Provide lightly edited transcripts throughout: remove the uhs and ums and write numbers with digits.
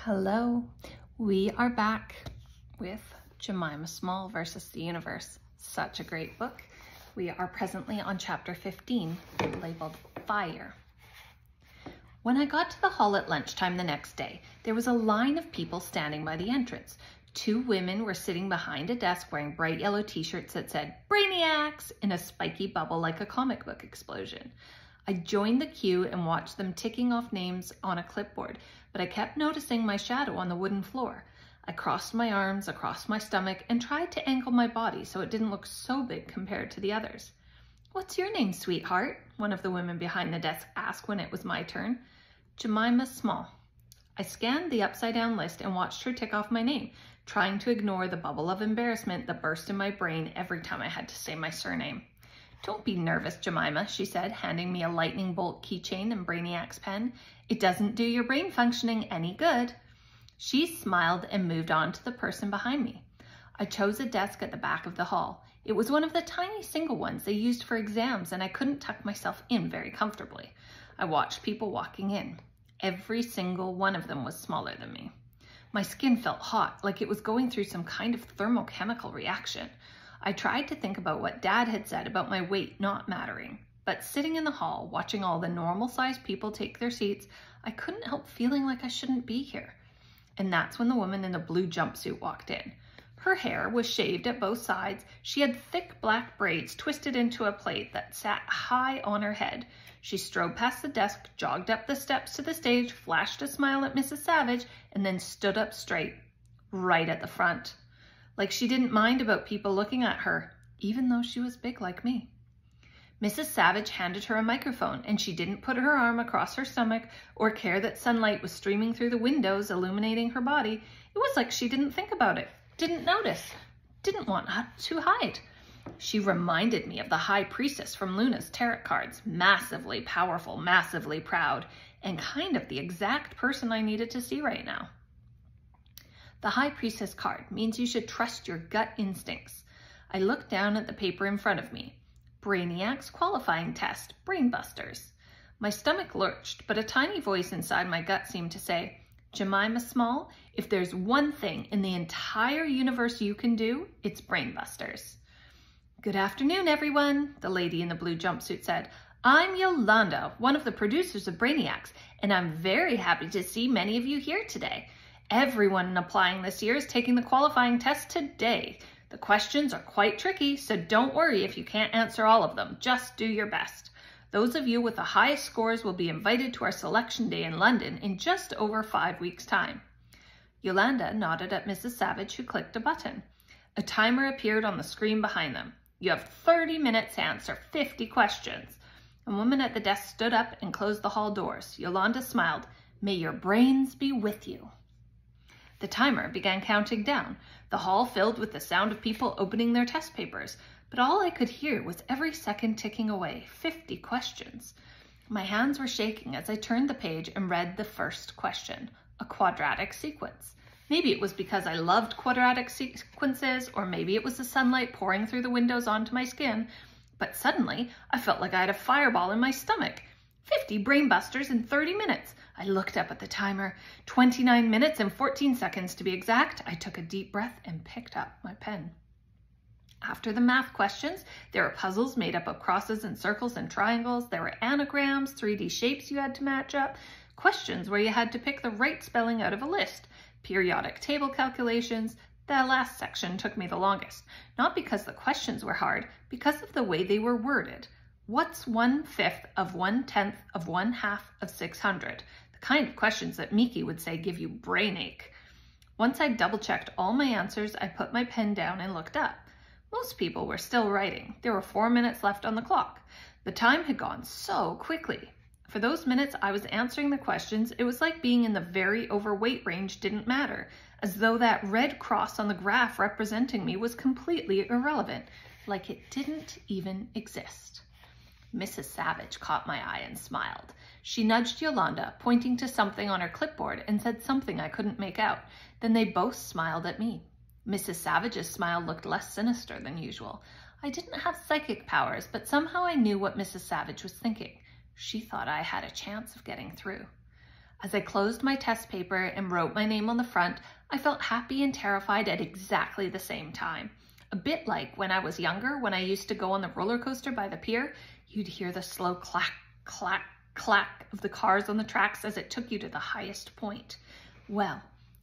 Hello, we are back with Jemima Small versus the Universe. Such a great book. We are presently on chapter 15, labeled Fire. When I got to the hall at lunchtime the next day, there was a line of people standing by the entrance. Two women were sitting behind a desk wearing bright yellow t-shirts that said brainiacs in a spiky bubble like a comic book explosion. I joined the queue and watched them ticking off names on a clipboard, but I kept noticing my shadow on the wooden floor. I crossed my arms across my stomach and tried to angle my body so it didn't look so big compared to the others. "What's your name, sweetheart?" one of the women behind the desk asked when it was my turn. "Jemima Small." I scanned the upside-down list and watched her tick off my name, trying to ignore the bubble of embarrassment that burst in my brain every time I had to say my surname. "Don't be nervous, Jemima," she said, handing me a lightning bolt keychain and Brainiac's pen. "It doesn't do your brain functioning any good." She smiled and moved on to the person behind me. I chose a desk at the back of the hall. It was one of the tiny single ones they used for exams, and I couldn't tuck myself in very comfortably. I watched people walking in. Every single one of them was smaller than me. My skin felt hot, like it was going through some kind of thermochemical reaction. I tried to think about what Dad had said about my weight not mattering, but sitting in the hall, watching all the normal-sized people take their seats, I couldn't help feeling like I shouldn't be here. And that's when the woman in the blue jumpsuit walked in. Her hair was shaved at both sides. She had thick black braids twisted into a plait that sat high on her head. She strode past the desk, jogged up the steps to the stage, flashed a smile at Mrs. Savage, and then stood up straight, right at the front. Like she didn't mind about people looking at her, even though she was big like me. Mrs. Savage handed her a microphone, and she didn't put her arm across her stomach or care that sunlight was streaming through the windows, illuminating her body. It was like she didn't think about it, didn't notice, didn't want to hide. She reminded me of the High Priestess from Luna's tarot cards, massively powerful, massively proud, and kind of the exact person I needed to see right now. The High Priestess card means you should trust your gut instincts. I looked down at the paper in front of me. Brainiacs qualifying test, brainbusters. My stomach lurched, but a tiny voice inside my gut seemed to say, "Jemima Small, if there's one thing in the entire universe you can do, it's brainbusters." "Good afternoon, everyone," the lady in the blue jumpsuit said. "I'm Yolanda, one of the producers of Brainiacs, and I'm very happy to see many of you here today. Everyone applying this year is taking the qualifying test today. The questions are quite tricky, so don't worry if you can't answer all of them. Just do your best. Those of you with the highest scores will be invited to our selection day in London in just over 5 weeks' time." Yolanda nodded at Mrs. Savage, who clicked a button. A timer appeared on the screen behind them. "You have 30 minutes to answer 50 questions. A woman at the desk stood up and closed the hall doors. Yolanda smiled. "May your brains be with you." The timer began counting down. The hall filled with the sound of people opening their test papers, but all I could hear was every second ticking away, 50 questions. My hands were shaking as I turned the page and read the first question, a quadratic sequence. Maybe it was because I loved quadratic sequences, or maybe it was the sunlight pouring through the windows onto my skin, but suddenly I felt like I had a fireball in my stomach. 50 brainbusters in 30 minutes. I looked up at the timer. 29 minutes and 14 seconds to be exact. I took a deep breath and picked up my pen. After the math questions, there were puzzles made up of crosses and circles and triangles. There were anagrams, 3D shapes you had to match up, questions where you had to pick the right spelling out of a list, periodic table calculations. The last section took me the longest, not because the questions were hard, because of the way they were worded. What's 1/5 of 1/10 of 1/2 of 600? The kind of questions that Miki would say give you brain ache. Once I'd double-checked all my answers, I put my pen down and looked up. Most people were still writing. There were 4 minutes left on the clock. The time had gone so quickly. For those minutes I was answering the questions, it was like being in the very overweight range didn't matter, as though that red cross on the graph representing me was completely irrelevant, like it didn't even exist. Mrs. Savage caught my eye and smiled. She nudged Yolanda, pointing to something on her clipboard, and said something I couldn't make out. Then they both smiled at me. Mrs. Savage's smile looked less sinister than usual. I didn't have psychic powers, but somehow I knew what Mrs. Savage was thinking. She thought I had a chance of getting through. As I closed my test paper and wrote my name on the front, I felt happy and terrified at exactly the same time. A bit like when I was younger, when I used to go on the roller coaster by the pier, you'd hear the slow clack, clack, clack of the cars on the tracks as it took you to the highest point. Well,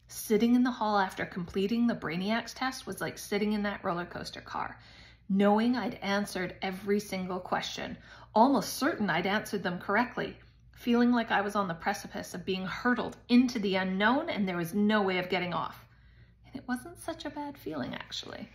sitting in the hall after completing the brainiacs test was like sitting in that roller coaster car, knowing I'd answered every single question, almost certain I'd answered them correctly, feeling like I was on the precipice of being hurtled into the unknown and there was no way of getting off. And it wasn't such a bad feeling, actually.